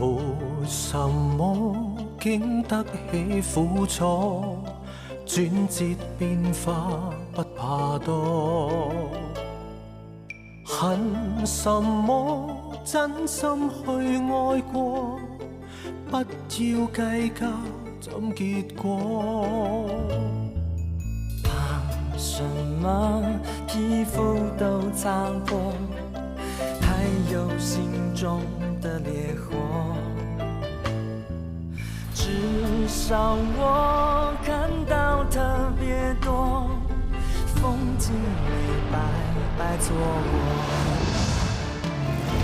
沒什麼經得起苦楚，轉折變化不怕多。恨什麼真心去愛過，不要計較怎結果。怕什麼皮膚都擦過，還有心中的烈火。至少我看到特別多風景沒白白錯過。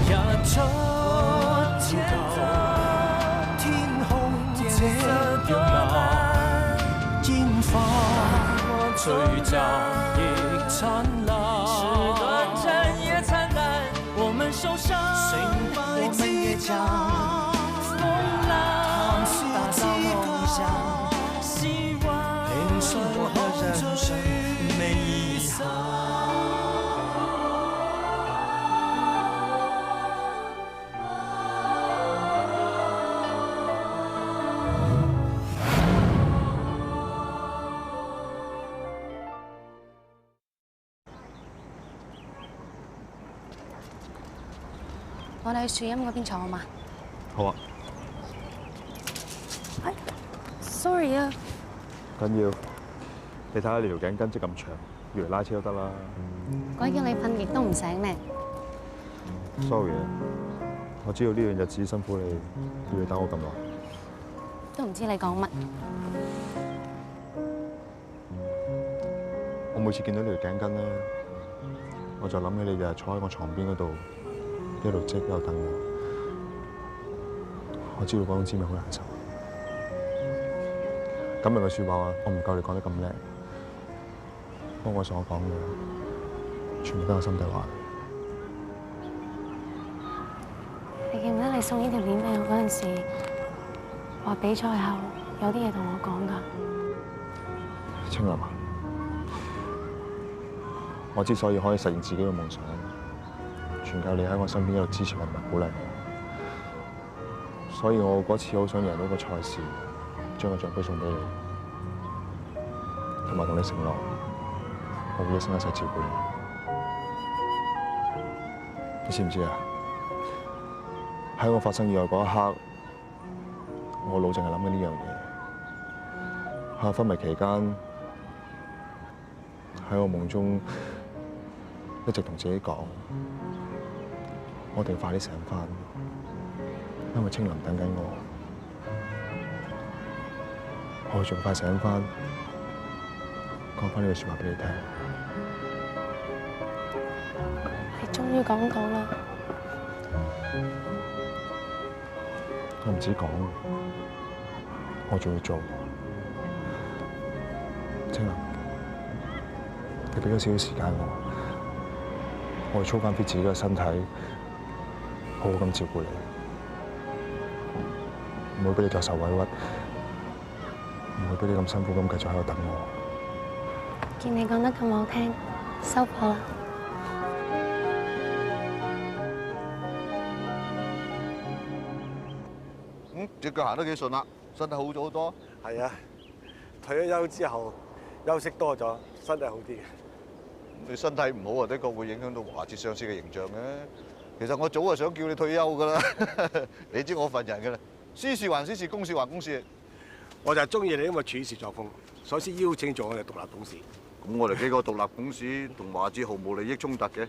日出天空這樣藍，煙花聚集亦燦爛。是短暫也燦爛，我們受傷，我們也將風浪打造夢想，希望我的人生沒遺憾。我哋去樹蔭嗰邊坐好嘛？好啊。哎 ，sorry 啊。緊要，你睇下你條頸筋織咁長，要嚟拉車都得啦。鬼叫你瞓極都唔醒咩 Sorry 啊，我知道呢段日子辛苦你，要你等我咁耐。都唔知你講乜。我每次見到你條頸筋咧，我就諗起你日日坐喺我床邊嗰度。一路織一路等我知道嗰種滋味好難受。今日嘅説話我唔夠你講得咁叻，不過我所講嘅全部都係心底話。你記唔記得你送呢條鏈俾我嗰陣時，話比賽後有啲嘢同我講㗎？青林啊，我之所以可以實現自己嘅夢想，全靠你喺我身邊一路支持我同埋鼓勵我，所以我嗰次好想贏到個賽事，將個獎杯送俾你，同埋同你承諾，我會一生一世照顧你。你知唔知啊？喺我發生意外嗰一刻，我腦淨係諗緊呢樣嘢。喺我昏迷期間，喺我夢中一直同自己講。我哋快啲醒返，因為青林等緊我，我會盡快醒返，講返呢句説話俾你聽。你終於講到啦！我唔止講，我仲要做。青林，你俾咗少少時間我會操翻 fit 自己嘅身體。好好咁照顧你，唔會俾你再受委屈，唔會俾你咁辛苦咁繼續喺度等我。見你講得咁好聽，收貨啦。隻腳行得幾順啦，身體好咗好多。係啊，退咗休之後休息多咗，身體好啲嘅。你身體唔好啊，的確會影響到華捷上司嘅形象嘅。其實我早就想叫你退休㗎啦，你知我份人㗎啦，私事還私事，公事還公事。我就係中意你咁嘅處事作風，所以先邀請做我哋獨立董事。咁我哋幾個獨立董事同華捷毫無利益衝突嘅，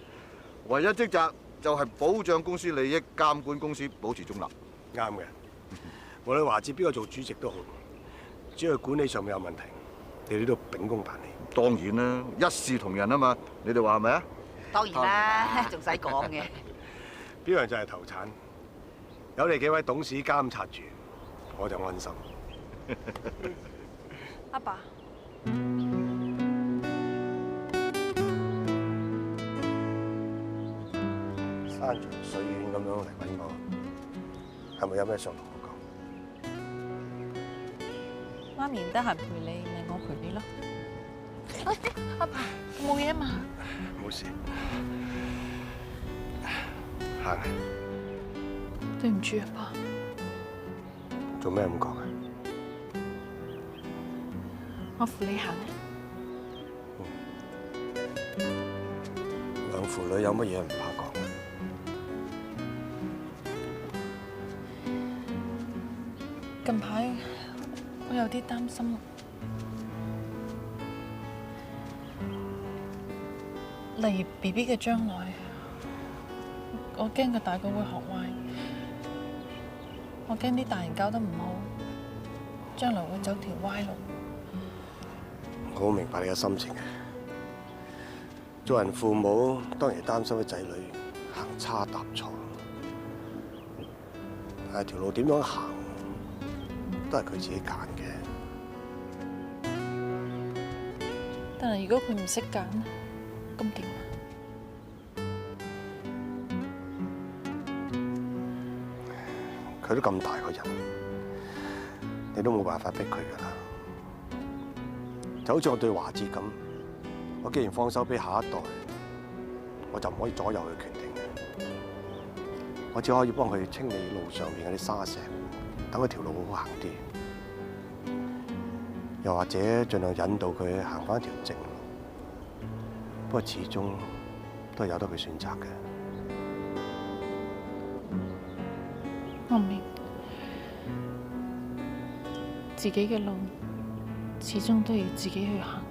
唯一職責就係保障公司利益，監管公司，保持中立。啱嘅，無論華捷邊個做主席都好，只要管理上面有問題，你哋都秉公辦理。當然啦，一視同仁啊嘛，你哋話係咪啊？當然啦，仲使講嘅。邊樣就係投產，有你幾位董事監察住，我就安心。阿爸，山長水遠咁樣嚟揾我，係咪有咩想同我講？媽咪唔得閒陪你，咪我陪你咯。阿爸，冇嘢嘛？冇事。行啊。對唔住，阿爸。做咩咁講啊？我扶你行啊！兩父女有乜嘢唔怕講啊？近排我有啲擔心，例如 BB 嘅將來，我驚佢大個會學壞，我驚啲大人教得唔好，將來會走條歪路。我好明白你嘅心情嘅。做人父母當然擔心啲仔女行差踏錯，但係條路點樣行都係佢自己揀嘅。但係如果佢唔識揀，咁點啊？佢都咁大個人，你都冇辦法逼佢㗎啦。就好似我對華智咁，我既然放手俾下一代，我就唔可以左右佢決定嘅。我只可以幫佢清理路上面嗰啲沙石，等佢條路好行啲。又或者盡量引導佢行返一條正路。不過始終都係由得佢選擇嘅。我明，自己嘅路始終都要自己去行。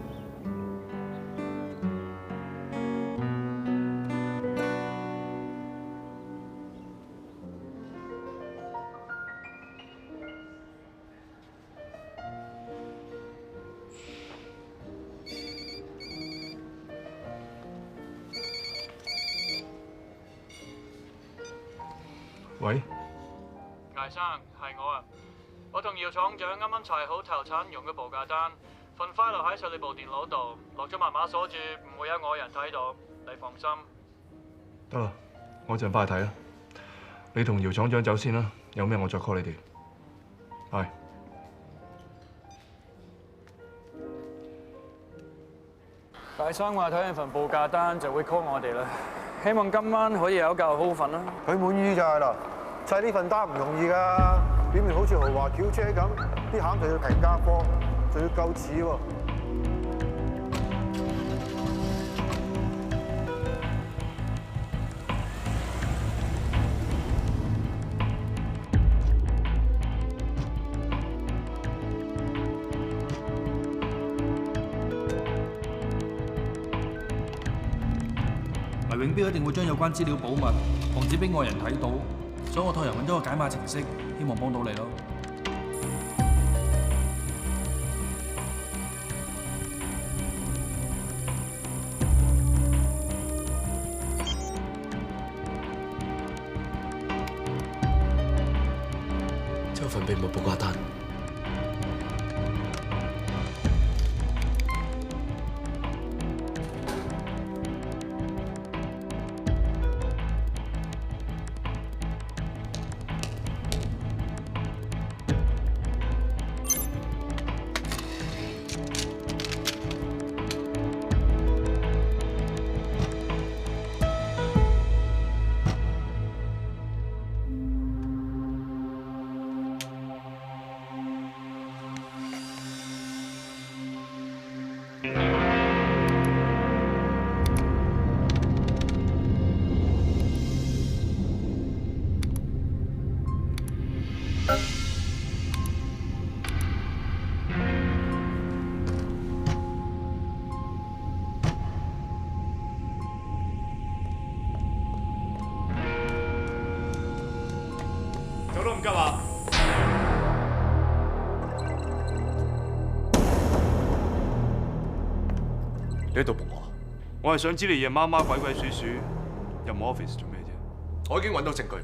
喂，艾生，係我啊！我同姚廠長啱啱齊好投產用嘅報價單，份 file 喺晒你部電腦度，落咗密碼鎖住，唔會有外人睇到，你放心。得啦，我陣翻去睇啦。你同姚廠長走先啦，有咩我再 call 你哋。係。大生話睇完份報價單就會 call 我哋啦，希望今晚可以有一覺好瞓啦。佢滿意就係啦，砌呢份單唔容易㗎，表面好似豪華轎車咁，啲餡就要平價貨，仲要夠似喎。黎永標一定會將有關資料保密，防止俾外人睇到，所以我託人揾咗個解碼程式，希望幫到你咯。這份秘密報價單。走都唔急啊！你喺度仆我係想知你夜媽媽鬼鬼祟祟入我 office 做咩啫？我已經揾到證據，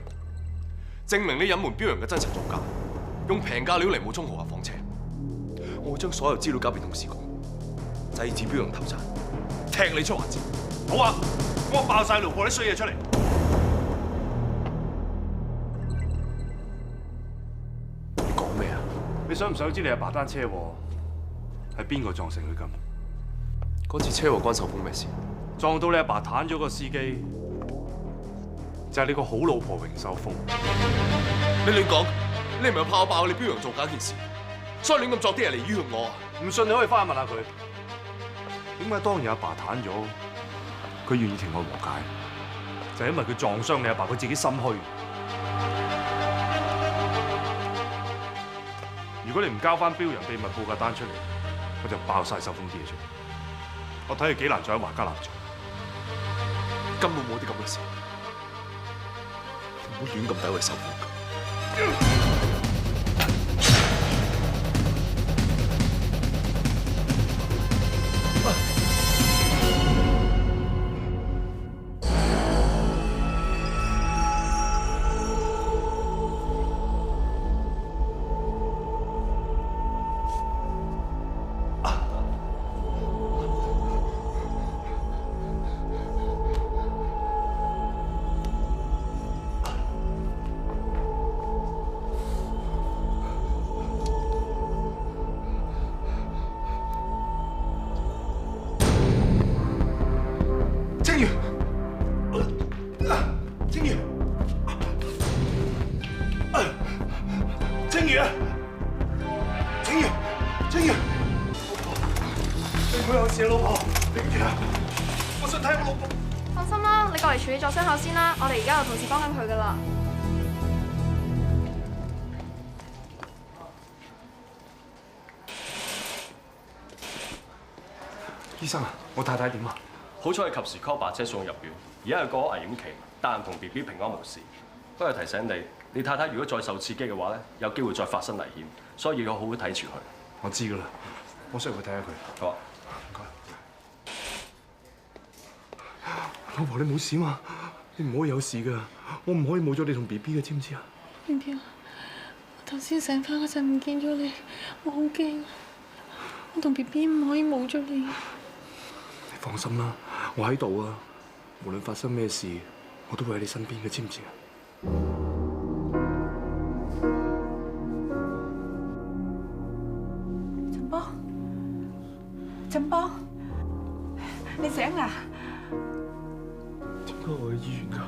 證明你隱瞞標陽嘅真實造價，用平價料嚟冒充豪華房車。我會將所有資料交俾董事局，制止標陽投產，踢你出華智。好啊，我爆晒老婆啲衰嘢出嚟。你講咩啊？你想唔想知你阿爸單車禍係邊個撞成佢咁？嗰次車禍關手風咩事？撞到你阿爸攤咗個司機，就係你個好老婆榮秀鳳。你亂講！你係咪怕我爆你標陽做假件事，所以亂咁作啲嘢嚟冤枉我啊？唔信你可以翻去問下佢，點解當年阿爸攤咗，佢願意同我和解，就係因為佢撞傷你阿爸，佢自己心虛。如果你唔交翻標陽秘密報價單出嚟，我就爆晒手風啲嘢出嚟。我睇你幾難再喺華家立足。根本冇啲咁嘅事，唔好亂咁詆毀手風。放心啦，你過嚟處理咗傷口先啦，我哋而家有同事幫緊佢噶啦。醫生啊，我太太點啊？好彩你及時 call 白車送入院，而家係過咗危險期，大人同 BB 平安無事。不過提醒你，你太太如果再受刺激嘅話咧，有機會再發生危險，所以要好好睇住佢。我知噶啦，我需要去睇下佢。好啊，唔該。老婆，你冇事嘛？你唔可以有事噶，我唔可以冇咗你同 BB 嘅，知唔知啊？永標，我頭先醒翻嗰陣唔見咗你，我好驚。我同 BB 唔可以冇咗你。你放心啦，我喺度啊！無論發生咩事，我都會喺你身邊嘅，知唔知啊？振邦，振邦，你醒啦？點解我喺醫院㗎？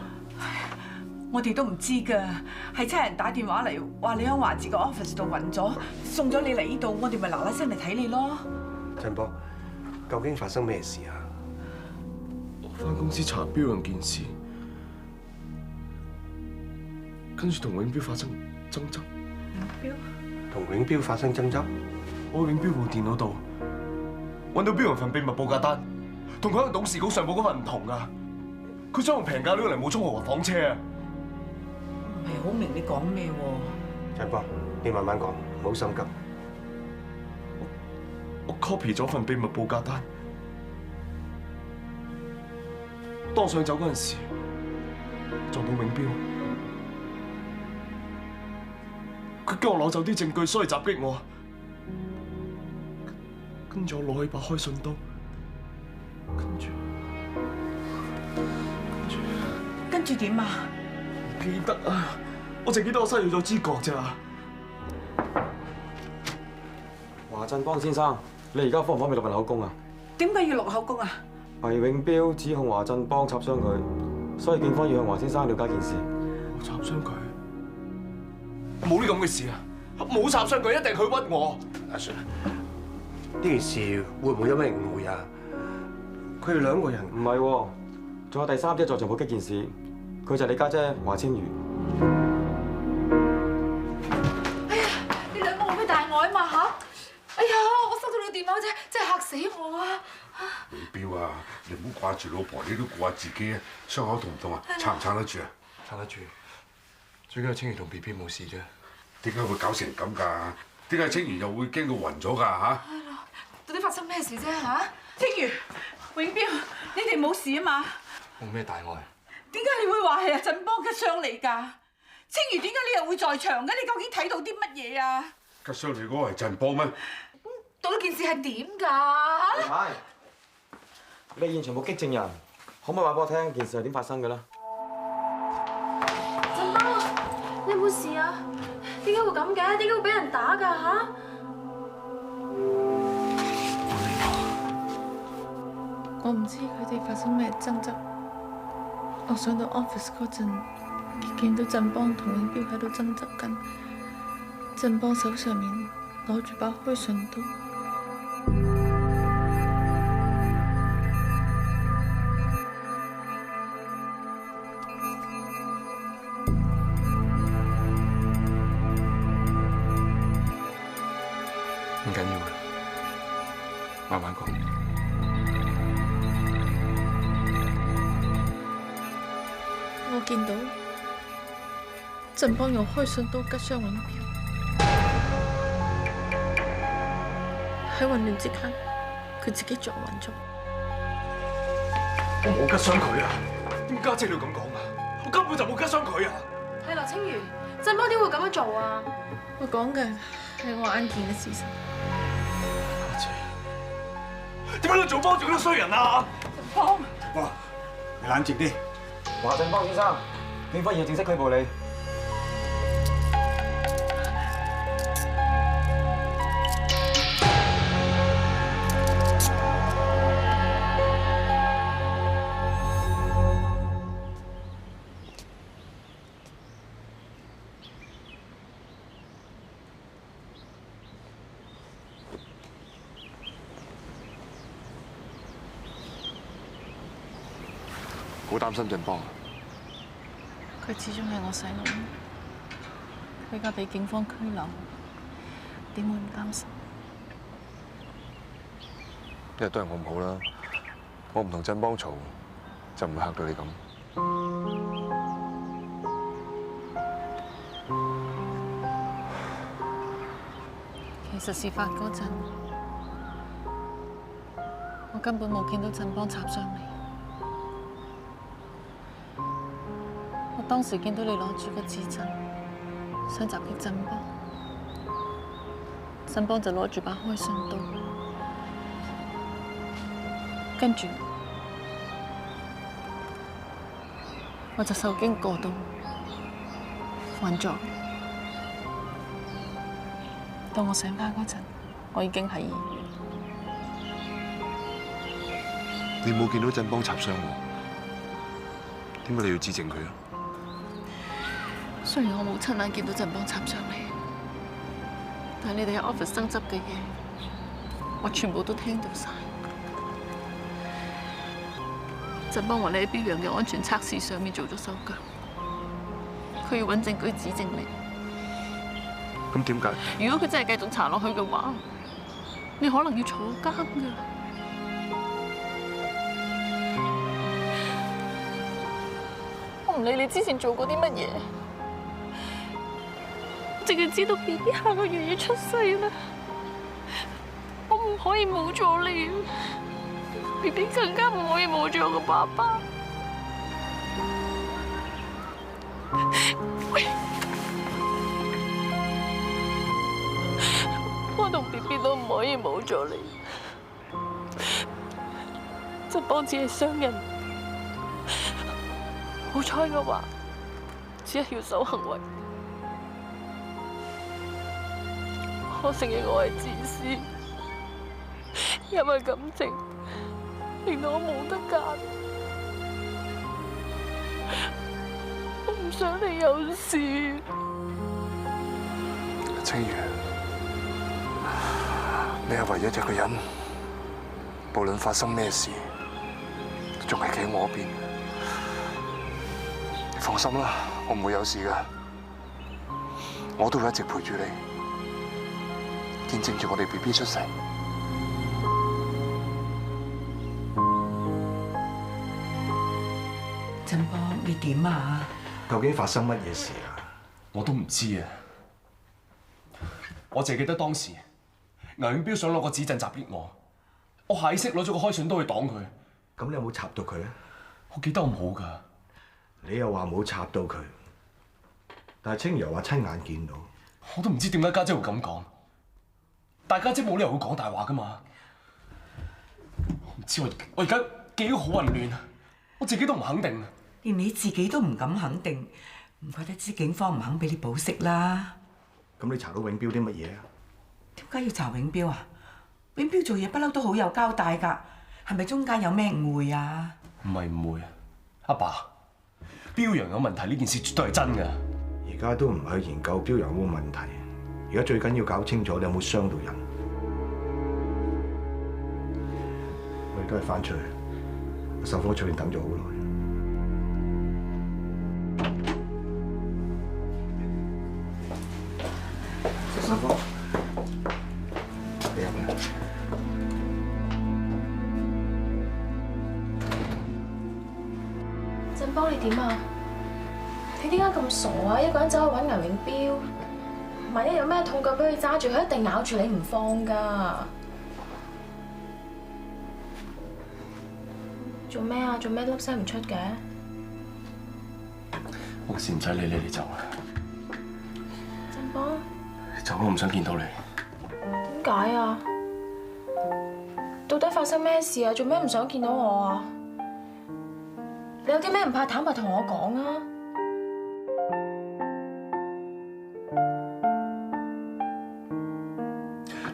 我哋都唔知㗎，係差人打電話嚟話你喺華智個 office 度暈咗，送咗你嚟呢度，我哋咪嗱嗱聲嚟睇你咯。振邦，究竟發生咩事啊？我返公司查標陽件事，跟住同永標發生爭執。永標？同永標發生爭執？我喺永標部電腦度揾到標陽份秘密報價單，同佢喺董事局上報嗰份唔同㗎。佢想用平價料嚟冒充豪華房車啊！唔係好明你講咩喎？振邦，你慢慢講，唔好心急。我 copy 咗份秘密報價單，當上走嗰陣時撞到永標，佢驚我攞走啲證據，所以襲擊我。跟住我攞起把開信刀，跟住點啊？唔記得啊！我淨記得我失去咗知覺咋。華振邦先生，你而家方唔方便錄份口供啊？點解要錄口供啊？魏永標指控華振邦插傷佢，所以警方要向華先生了解件事。我插傷佢？冇呢咁嘅事啊！冇插傷佢，一定佢屈我。阿 Sir，呢件事會唔會有咩誤會啊？佢哋兩個人唔係喎，仲有第三者在場目擊件事，佢就係你家姐華千如。哎呀，你兩個冇咩大礙啊嘛嚇！哎呀，我收到你電話真係嚇死我啊！永標啊，你唔好掛住老婆，你都顧下自己啊！傷口痛唔痛啊？撐唔撐得住啊？撐得住，最緊要青如同 BB 冇事啫。點解會搞成咁㗎？點解青如又會驚到暈咗㗎嚇？到底發生咩事啫嚇？青如、永標，你哋冇事啊嘛？冇咩大礙。點解你會話係阿振邦吉傷你㗎？青如，點解你又會在場嘅？你究竟睇到啲乜嘢啊？吉傷你嗰個係振邦咩？到底件事係點㗎？係，你現場目擊證人，可唔可以話俾我聽件事係點發生嘅咧？振邦，你有冇事啊？點解會咁嘅？點解會俾人打㗎嚇？我唔知佢哋發生咩爭執。我上到 office 嗰陣，見到振邦同永標喺度爭執緊。振邦手上面攞住把開信刀。唔緊要嘅，慢慢講。我見到振邦用開信刀拮傷永彪，喺混亂之間，佢自己撞暈咗。我冇拮傷佢啊！點家姐你要咁講啊？我根本就冇拮傷佢啊！係劉青如，振邦點會咁樣做啊？我講嘅係我眼見嘅事實。家姐，點解你仲幫住嗰個衰人啊？振邦，哇！你冷靜啲。華振邦先生，警方要正式拘捕你。好擔心振邦。佢始終係我細佬，佢而家被警方拘留，點會唔擔心？一日都係我唔好啦，我唔同振邦嘈，就唔會嚇到你咁。其實事發嗰陣，我根本冇見到振邦插傷你。我當時見到你攞住個指針，想襲擊振邦，振邦就攞住把開信刀，跟住我就受驚過度暈咗。當我醒返嗰陣，我已經喺醫院。你冇見到振邦插傷我，點解你要指證佢啊？雖然我冇親眼見到振邦插傷你，但係你哋喺 office 爭執嘅嘢，我全部都聽到晒。振邦話你喺標陽嘅安全測試上面做咗手腳，佢要揾證據指證你。咁點解？如果佢真係繼續查落去嘅話，你可能要坐監㗎。我唔理你之前做過啲乜嘢。淨係知道 BB 下個月要出世啦，我唔可以冇咗你 ，BB 更加唔可以冇咗我個爸爸。我同 BB 都唔可以冇咗你，振邦只係傷人，好彩嘅話，只係要守行為。我承認我係自私，因為感情令到我冇得揀。我唔想你有事。青如，你係唯一一個人，無論發生咩事，仲係企喺我邊。你放心啦，我唔會有事㗎，我都會一直陪住你。見證住我哋 BB 出世。振邦，你點啊？究竟發生乜嘢事啊？我都唔知啊！我淨係記得當時牛永彪想攞個指陣襲擊我，我下意識攞咗個開信刀去擋佢。咁你有冇插到佢啊？我記得我冇㗎。你又話冇插到佢，但係青柔話親眼見到。我都唔知點解家姐會咁講。大家姐冇理由會講大話㗎嘛？我唔知我而家記憶好混亂啊！我自己都唔肯定。連你自己都唔敢肯定，唔怪得知警方唔肯俾你保釋啦。咁你查到永彪啲乜嘢啊？點解要查永彪啊？永彪做嘢不嬲都好有交代㗎，係咪中間有咩誤會啊？唔係誤會，阿爸，標陽有問題呢件事絕對係真㗎。而家都唔去研究標陽有冇問題。而家最緊要搞清楚你有冇傷到人。我而家係翻出去，秀芳出面等咗好耐。秀芳，你入嚟。振邦，你點啊？你點解咁傻啊？一個人走去揾倪永標，萬一有咩痛腳俾佢揸住，佢一定咬住你唔放㗎。做咩啊？做咩粒聲唔出嘅？冇事，唔使理你，你走啦。振邦，你走，我唔想見到你。點解啊？到底發生咩事啊？做咩唔想見到我啊？你有啲咩唔怕坦白同我講啊？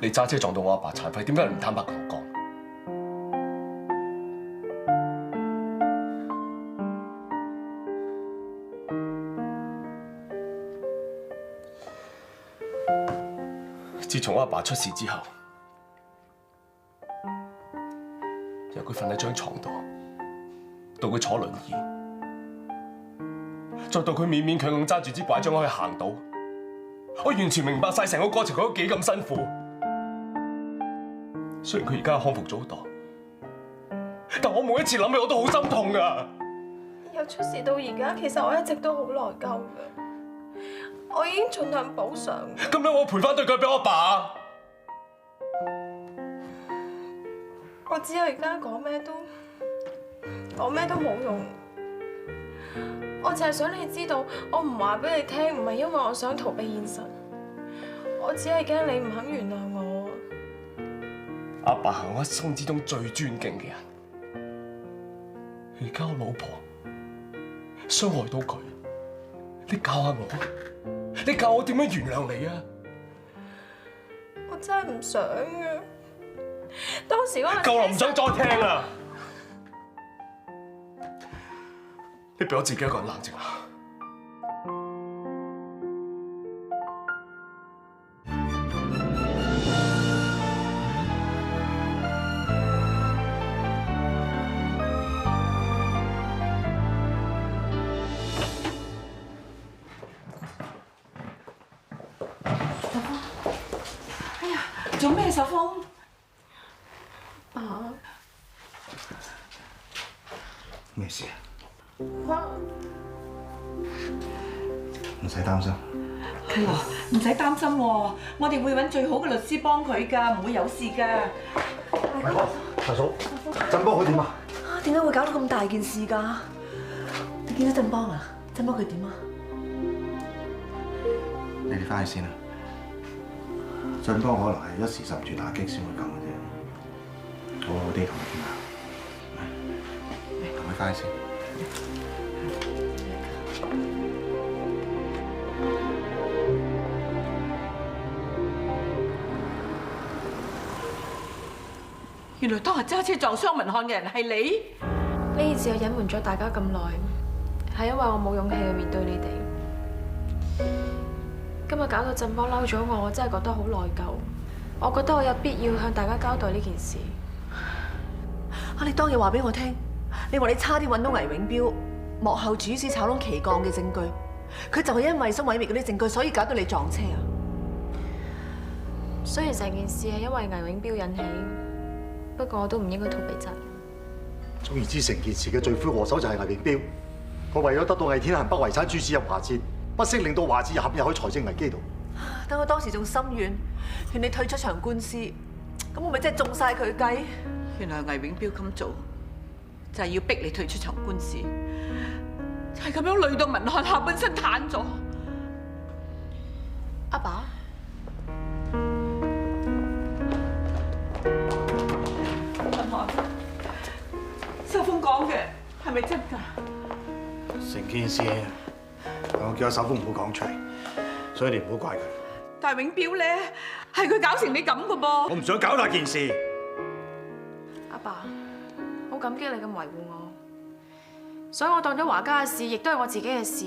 你揸車撞到我阿爸殘廢，點解你唔坦白同我講？自從我阿爸出事之後，由佢瞓喺張床度，到佢坐輪椅，再到佢勉勉強強揸住支拐杖可以行到，我完全明白晒成個過程佢都幾咁辛苦。雖然佢而家康復咗好多，但我每一次諗起我都好心痛㗎。由出事到而家，其實我一直都好內疚㗎。我已經盡量補償。咁樣我賠翻對腳俾我阿爸。我知我而家講咩都冇用。我淨係想你知道，我唔話俾你聽，唔係因為我想逃避現實，我只係驚你唔肯原諒我。阿爸係我一生之中最尊敬嘅人，而家我老婆傷害到佢，你教下我，你教我點樣原諒你啊？我真係唔想啊！當時嗰陣夠啦，唔想再聽啦！你俾我自己一個人冷靜下。哎呀，做咩秀芳？爸，咩事啊？爸，唔使擔心。係啊，唔使擔心喎，我哋會揾最好嘅律師幫佢㗎，唔會有事㗎。大嫂，振邦佢點啊？點解會搞到咁大件事㗎？你見到振邦啊？振邦佢點啊？你哋翻去先啦。振邦可能係一時受住打擊先會咁嘅啫。好好地同佢傾下，同佢翻去先。原來當日揸車撞傷文漢嘅人係你。呢件事我隱瞞咗大家咁耐，係因為我冇勇氣去面對你哋。今日搞到振邦嬲咗我，我真係覺得好內疚。我覺得我有必要向大家交代呢件事。啊！你當日話俾我聽，你話你差啲揾到倪永標幕後主使炒窿旗降嘅證據，佢就係因為想毀滅嗰啲證據，所以搞到你撞車啊！雖然成件事係因為倪永標引起，不過我都唔應該逃避責任。總言之，成件事嘅罪魁禍首就係倪永標。佢為咗得到魏天行北遺產注資入華捷，不惜令到華捷陷入去財政危機度。等我當時仲心軟，勸你退出場官司，咁我咪真係中晒佢計。原來倪永標咁做，就係要逼你退出場官司，就係咁樣累到文漢下半身癱咗。阿爸，文漢，秀鳳講嘅係咪真㗎？成件事，我叫阿秀峰唔好講出嚟，所以你唔好怪佢。但係永標咧，係佢搞成你咁嘅噃。我唔想搞大件事。阿爸，好感激你咁維護我，所以我當咗華家嘅事，亦都係我自己嘅事。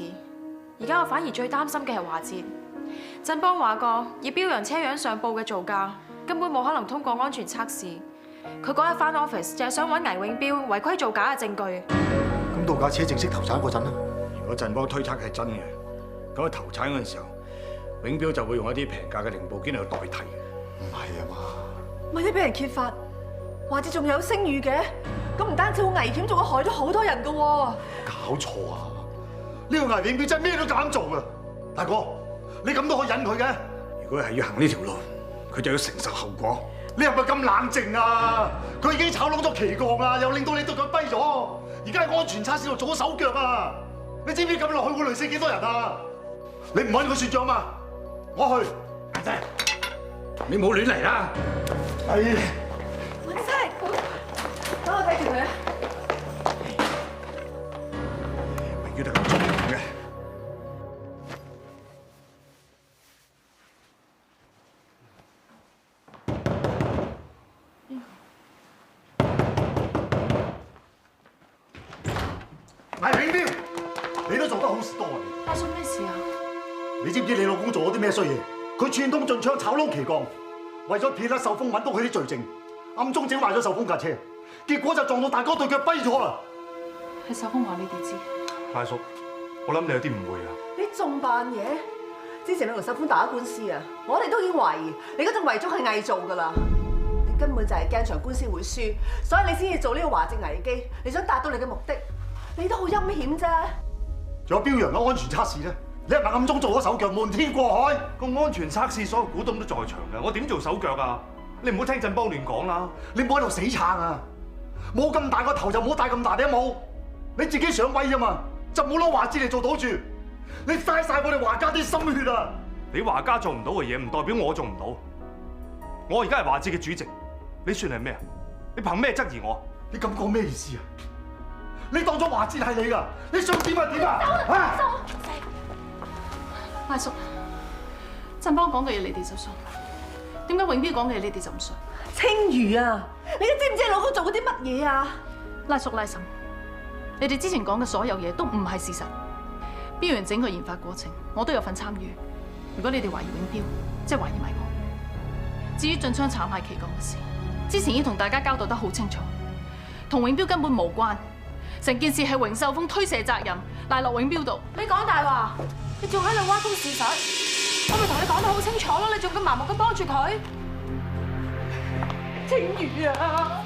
而家我反而最擔心嘅係華捷，振邦話過，以標陽車樣上報嘅造價，根本冇可能通過安全測試。佢嗰日返 office 就係想揾倪永標違規造假嘅證據。咁到架車正式投產嗰陣咧，如果振邦推測係真嘅，咁喺投產嗰陣時候，永標就會用一啲平價嘅零部件嚟代替。唔係啊嘛？萬一俾人揭發，或者仲有聲譽嘅，咁唔單止好危險，仲會害咗好多人噶喎。搞錯啊！呢個倪永標真係咩都敢做啊！大哥，你咁都可以忍佢嘅？如果係要行呢條路，佢就要承受後果。你係咪咁冷靜啊？佢已經炒燶咗旗降啦，又令到你對佢跛咗，而家喺安全測試度做咗手腳啊！你知唔知咁落去會累死幾多人啊？你唔揾佢算賬嘛？我去。阿姐，你冇亂嚟啦！哎呀！文西，等我睇住佢啊！永標都咁重嘅。倪永標，你都做得好多啊！阿叔咩事啊？你知唔知你老公做咗啲咩衰嘢？佢串通進槍炒燶旗降，為咗撇甩秀峰揾到佢啲罪證，暗中整壞咗秀峰架車，結果就撞到大哥對腳跛咗啦！係秀峰話你哋知。大叔，我諗你有啲誤會啊！你仲扮嘢？之前你同秀峰打官司啊，我哋都已經懷疑你嗰種遺囑係偽造㗎啦。你根本就係驚場官司會輸，所以你先至做呢個華籍危機，你想達到你嘅目的。你都好陰險啫！仲有標陽嘅安全測試咧，你係咪暗中做咗手腳，瞞天過海？個安全測試所有股東都在場嘅，我點做手腳啊？你唔好聽振邦亂講啦！你唔好喺度死撐啊！冇咁大個頭就唔好戴咁大頂帽，你自己想威啫嘛，就唔好攞華資嚟做賭注，你嘥晒我哋華家啲心血啊！你華家做唔到嘅嘢，唔代表我做唔到。我而家係華資嘅主席，你算係咩啊？你憑咩質疑我？你咁講咩意思啊？你當咗華資係你㗎，你想點就點啊！阿叔，振邦講嘅嘢你哋就信，點解永標講嘅嘢你哋就唔信？青瑜啊，你都知唔知你老公做過啲乜嘢啊？拉叔拉嬸，你哋之前講嘅所有嘢都唔係事實。標陽整個研發過程，我都有份參與。如果你哋懷疑永標，即係懷疑埋我。至於進槍炒賣旗降嘅事，之前已經同大家交代得好清楚，同永標根本無關。成件事係榮秀峰推卸責任，賴落永標度。你講大話，你仲喺度挖空事實。我咪同你講得好清楚咯，你仲咁盲目咁幫住佢。青瑜啊，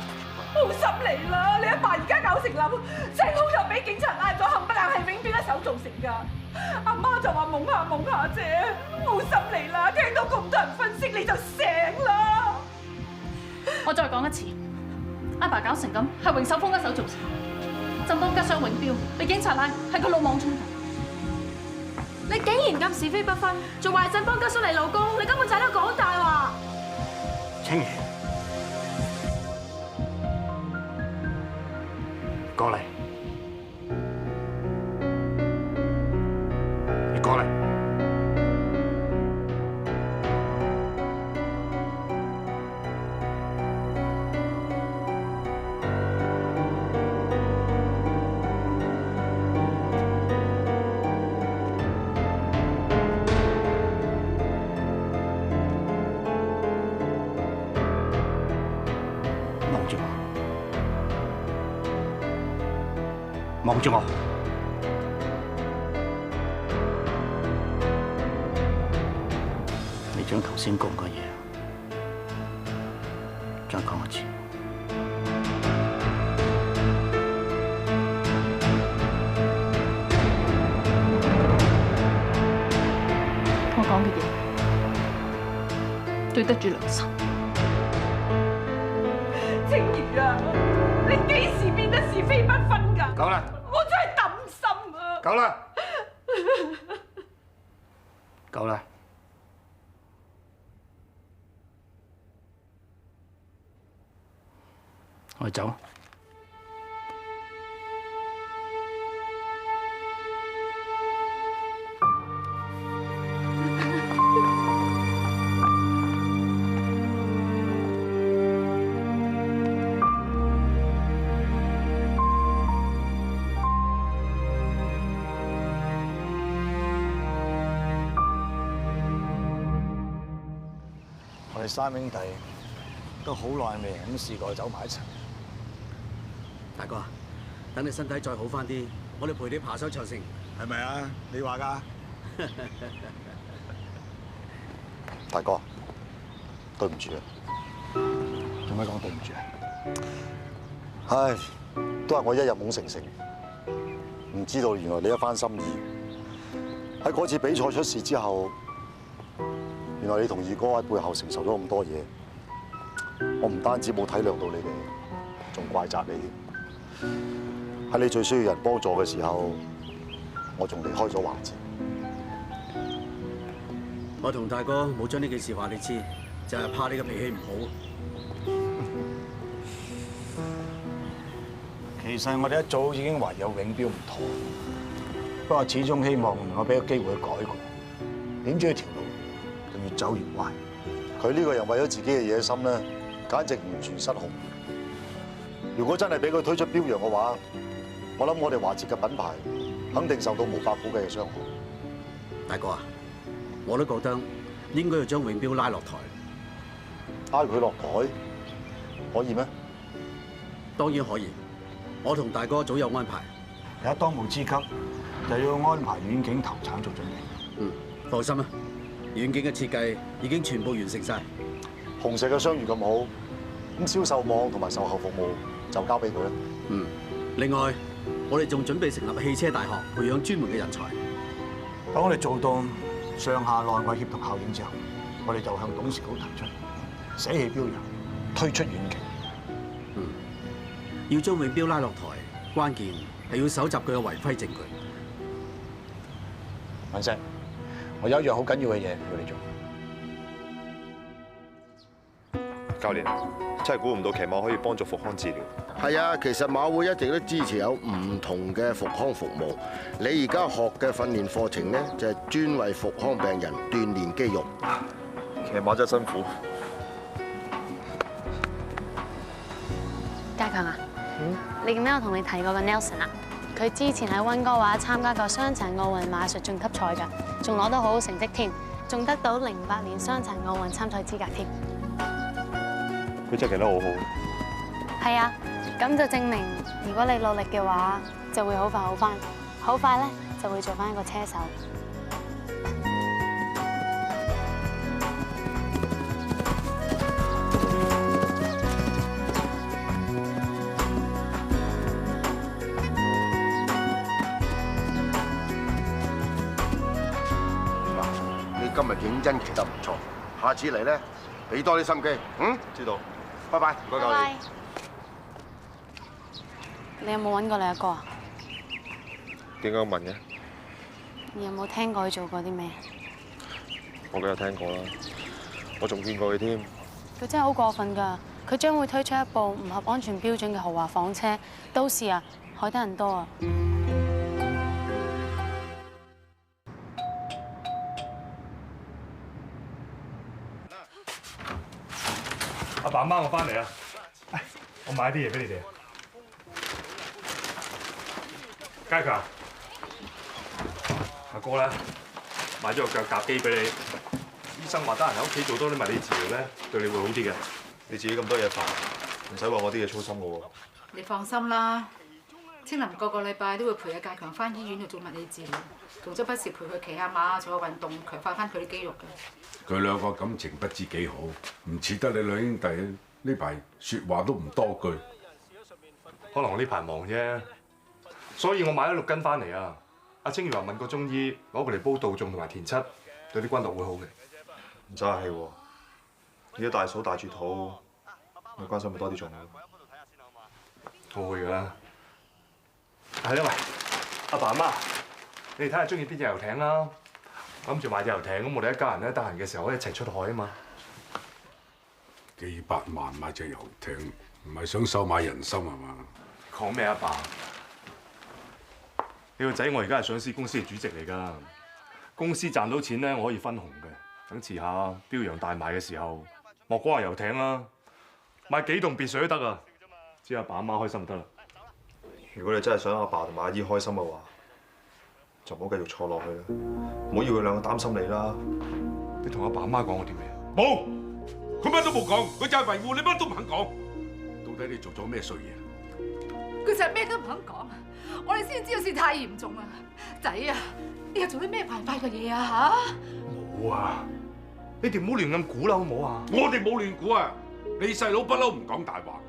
好心你啦！你阿爸而家搞成冧，成屋又俾警察拉咗，冚唪唥係永標一手造成㗎。阿媽就話懵下啫，好心你啦！聽到咁多人分析你就醒啦。我再講一次，阿爸搞成咁係榮秀峰一手造成。振邦吉傷永標，俾警察拉係佢魯莽衝突。你竟然咁是非不分，仲話振邦吉傷你老公，你根本就喺度講大話。青瑜，過嚟，你過嚟。望住我，你將頭先講嘅嘢再講一次。我講嘅嘢對得住良心。青瑜啊，你幾時變得是非不分㗎？夠啦！我真係抌心啊！夠啦！夠啦！我哋走。哋三兄弟都好耐未咁試過走埋一齊。大哥，等你身體再好翻啲，我哋陪你爬上長城，係咪啊？你話㗎？大哥，對唔住啊！做咩講對唔住啊？唉，都係我一日懵成成，唔知道原來你一番心意。喺嗰次比賽出事之後，原來你同二哥喺背後承受咗咁多嘢。我唔單止冇體諒到你哋，仲怪責你添。喺你最需要人幫助嘅時候，我仲離開咗華智。我同大哥冇將呢件事話你知，就係怕你嘅脾氣唔好。其實我哋一早已經懷有永標唔妥，不過始終希望我俾個機會佢改過。點知佢條路就越走越歪。佢呢個人為咗自己嘅野心咧，簡直完全失控。如果真係俾佢推出標陽嘅話，我諗我哋華智嘅品牌肯定受到無法估計嘅傷害。大哥啊，我都覺得應該要將永標拉落台。拉佢落台可以咩？當然可以。我同大哥早有安排。而家當務之急就要安排遠景投產做準備。放心啦，遠景嘅設計已經全部完成晒。紅石嘅商譽咁好，咁銷售網同埋售後服務就交俾佢啦。另外，我哋仲準備成立汽車大學，培養專門嘅人才。當我哋做到上下內外協同效應之後，我哋就向董事局提出捨棄標陽，推出遠景。要將永標拉落台，關鍵係要搜集佢嘅違規證據。文石，我有一樣好緊要嘅嘢要你做。教練，真係估唔到騎馬可以幫助復康治療。係啊，其實馬會一直都支持有唔同嘅復康服務。你而家學嘅訓練課程咧，就係專為復康病人鍛鍊肌肉。騎馬真係辛苦。家強啊，你記唔記得我同你提過個 Nelson 啊？佢之前喺溫哥華參加過雙層奧運馬術晉級賽㗎，仲攞到好好成績添，仲得到08年雙層奧運參賽資格添。佢真係騎得好好。係啊，咁就證明如果你努力嘅話，就會好快好返，好快咧就會做返一個車手。今日認真騎得唔錯，下次嚟咧俾多啲心機。知道。拜拜，唔該教練。你有冇揾過你阿哥啊？點解問嘅？你有冇聽過佢做過啲咩？我梗有聽過啦，我仲見過佢添。佢真係好過分㗎！佢將會推出一部唔合安全標準嘅豪華房車，到時啊，害得人多啊！阿爸阿媽，我翻嚟啦！我買啲嘢俾你哋。佳強，阿哥咧買咗個腳踏機俾你。醫生話得閒喺屋企做多啲物理治療咧，對你會好啲嘅。你自己咁多嘢煩，唔使話我啲嘢操心嘅喎。你放心啦，青林個個禮拜都會陪阿佳強翻醫院度做物理治療，仲周不時陪佢騎下馬、做下運動，強化翻佢啲肌肉嘅。佢兩個感情不知幾好，唔似得你兩兄弟呢排説話都唔多句。可能我呢排忙啫，所以我買咗6斤翻嚟啊！阿青如話問過中醫，攞佢嚟煲杜仲同埋田七，對啲骨骼會好嘅。唔使客氣喎，而家大嫂大住肚，你關心咪多啲仲好。我會㗎啦。係啦，喂，阿爸阿媽，你哋睇下中意邊隻遊艇啦。諗住買隻遊艇，咁我哋一家人咧得閒嘅時候可以一齊出海啊嘛。幾百萬買隻遊艇，唔係想收買人心係嘛？講咩阿爸？你個仔我而家係上市公司嘅主席嚟㗎，公司賺到錢咧我可以分紅嘅。等遲下標陽大賣嘅時候，莫講話遊艇啦，買幾棟別墅都得啊！只要阿爸阿媽開心就得啦。如果你真係想阿爸同埋阿姨開心嘅話，就唔好繼續坐落去啦，唔好要佢兩個擔心你啦。你同阿爸阿媽講過啲咩？冇，佢佢乜都冇講，佢就係維護你，乜都唔肯講。到底你做咗咩衰嘢？佢就係咩都唔肯講，我哋先知道事太嚴重啦。仔啊，你又做啲咩壞嘅嘢啊嚇？冇啊！你哋唔好亂咁估啦，好唔好啊？我哋冇亂估啊！你細佬不嬲唔講大話，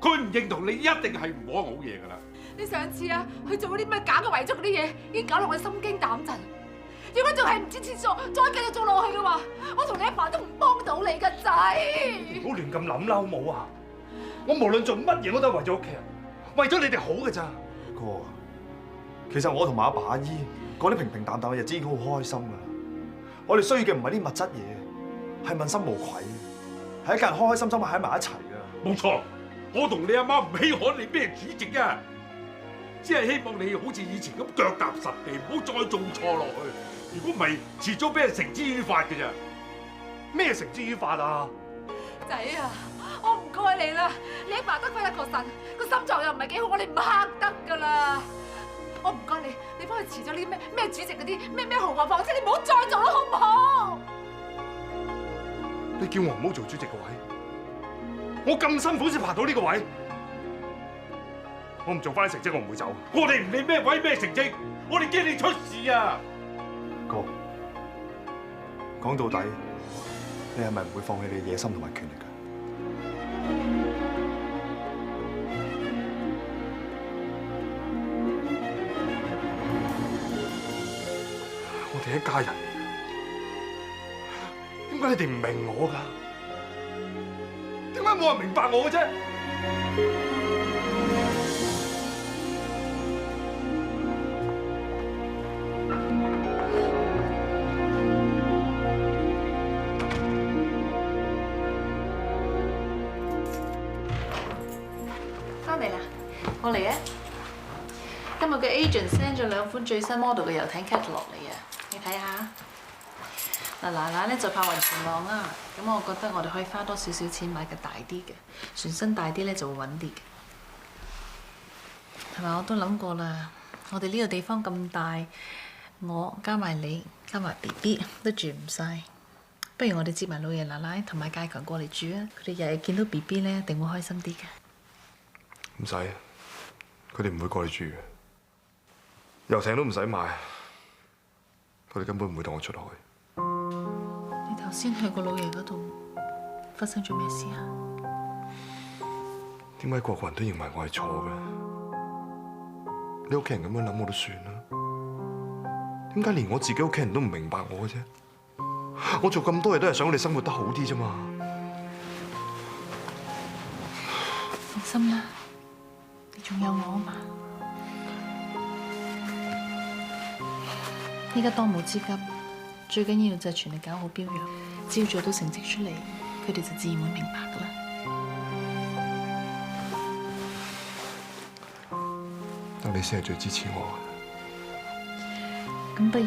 佢唔認同你一定係唔講好嘢㗎啦。你上次啊去做嗰啲咩假嘅遺囑嗰啲嘢，已經搞到我心驚膽震。如果仲係唔知切數，再繼續做落去嘅話，我同你阿爸都唔幫到你㗎仔。唔好亂咁諗啦，好唔好啊？我無論做乜嘢，我都係為咗屋企人，為咗你哋好㗎咋。哥，其實我同埋阿爸阿姨過啲平平淡淡嘅日子已經好開心㗎啦。我哋需要嘅唔係啲物質嘢，係問心無愧，係一家人開開心心喺埋一齊㗎。冇錯，我同你阿媽唔稀罕你咩主席啊，只係希望你好似以前咁腳踏實地，唔好再做錯落去。如果唔係，遲早俾人繩之於法嘅咋。咩繩之於法啊？仔啊，我唔該你啦，你阿爸得翻一個腎，個心臟又唔係幾好，我哋唔黑得㗎啦。我唔該你，你幫佢辭咗呢啲咩主席嗰啲咩豪華房車，你唔好再做啦，好唔好？你叫我唔好做主席個位，我咁辛苦先爬到呢個位，我唔做翻啲成績，我唔會走。我哋唔理咩位咩成績，我哋驚你出事啊！哥，講到底，你係咪唔會放棄你嘅野心同埋權力㗎？我哋一家人，點解你哋唔明我㗎？點解冇人明白我嘅啫？翻嚟啦，我嚟啊！今日嘅 agent send 咗2款最新 model 嘅遊艇 catalog 嚟啊，你睇下。嗱，奶奶咧就怕雲前浪啊，咁我覺得我哋可以花多少少錢買個大啲嘅，船身大啲咧就會穩啲嘅。同埋我都諗過啦，我哋呢個地方咁大，我加埋你加埋 BB 都住唔晒，不如我哋接埋老爺奶奶同埋介強過嚟住啊！佢哋日日見到 BB 咧，一定會開心啲嘅。唔使，佢哋唔會過嚟住嘅，遊艇都唔使買，佢哋根本唔會同我出海。你頭先去個老爺嗰度發生咗咩事啊？點解個個人都認為我係錯嘅？你屋企人咁樣諗我都算啦，點解連我自己屋企人都唔明白我嘅啫？我做咁多嘢都係想我哋生活得好啲啫嘛。放心啦，你仲有我啊嘛。依家當務之急，最緊要就係全力搞好標揚，只要做到成績出嚟，佢哋就自然會明白噶啦。得你先係最支持我咁不如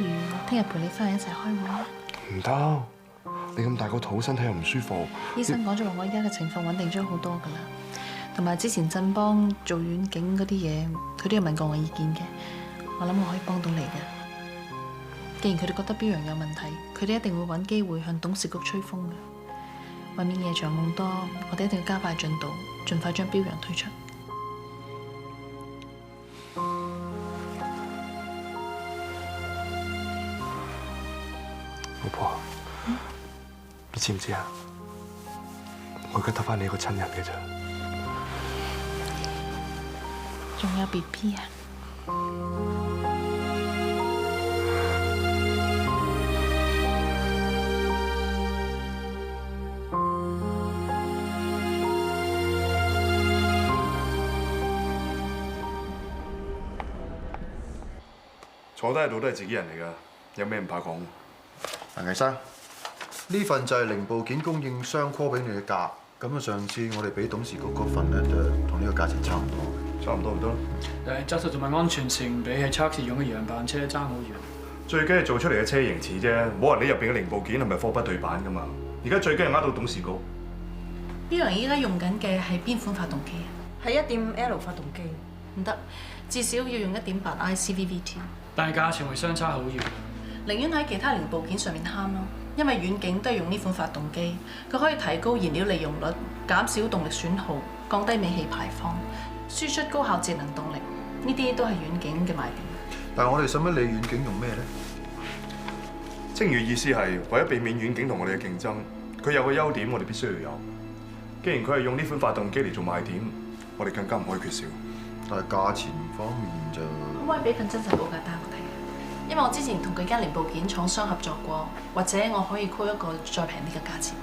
聽日陪你翻去一齊開會啊？唔得，你咁大個肚，身體又唔舒服。醫生講咗話，我而家嘅情況穩定咗好多噶啦，同埋之前振邦做遠景嗰啲嘢，佢都有問過我意見嘅，我諗我可以幫到你嘅。既然佢哋覺得標揚有問題，佢哋一定會揾機會向董事局吹風嘅。為免夜長夢多，我哋一定要加快進度，盡快將標揚推出。老婆，你知唔知啊？我而家得返你一個親人嘅咋。仲有 BB 啊！坐低喺度都係自己人嚟㗎，有咩唔怕講？魏生，呢份就係零部件供應商 call 俾你嘅價。咁啊，上次我哋俾董事局嗰份咧，就同呢個價錢差唔多。差唔多唔得咯。但係質素同埋安全性比喺測試用嘅樣板車爭好遠。最驚係做出嚟嘅車型似啫，冇人理入邊嘅零部件係咪貨不對版㗎嘛？而家最驚係呃到董事局。標揚依家用緊嘅係邊款發動機啊？係 1.5L 發動機。唔得，至少要用1.8 ICVVT。但係價錢會相差好遠。寧願喺其他零部件上面慳咯。因為遠景都係用呢款發動機，佢可以提高燃料利用率，減少動力損耗，降低尾氣排放，輸出高效節能動力，呢啲都係遠景嘅賣點。但係我哋使乜理遠景用咩咧？青宇意思係為咗避免遠景同我哋嘅競爭，佢有個優點我哋必須要有。既然佢係用呢款發動機嚟做賣點，我哋更加唔可以缺少。但係價錢方面就可唔可以俾份真實報價單我睇？因為我之前同佢間零部件廠商合作過，或者我可以 call 一個再平啲嘅價錢。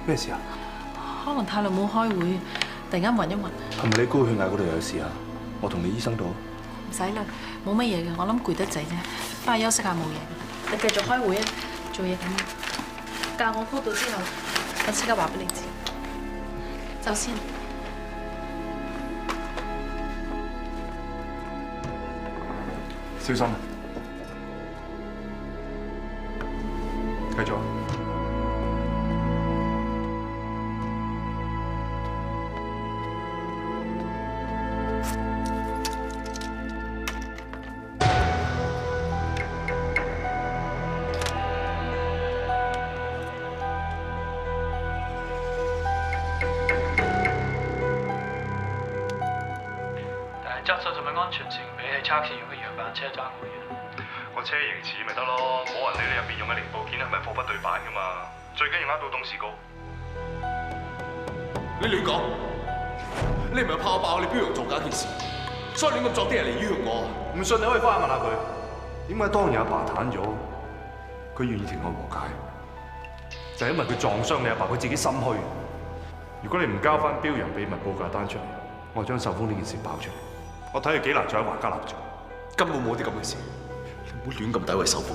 咩事啊？可能太耐冇開會，突然間暈一暈。係咪你高血壓嗰度有事啊？我同你醫生到。唔使啦，冇乜嘢嘅，我諗攰得滯啫，翻去休息下冇嘢。你繼續開會啊，做嘢緊要。教我 call 到之後，我即刻話俾你知。走先。小心。繼續。質素同埋安全性比起測試用嘅樣板車爭好遠。個車型似咪得咯，冇人理你入邊用嘅零部件係咪貨不對版噶嘛？最緊要呃到董事局。你亂講，你唔係怕我爆你標陽造假件事，所以亂咁作啲人嚟冤枉我。唔信你可以翻去問下佢，點解當年阿爸攤咗，佢願意同我和解，就係因為佢撞傷你阿爸，佢自己心虛。如果你唔交翻標陽秘密報價單出嚟，我將受風呢件事爆出嚟。我睇佢幾難再喺華家立足，根本冇啲咁嘅事，你唔好亂咁詆毀手風。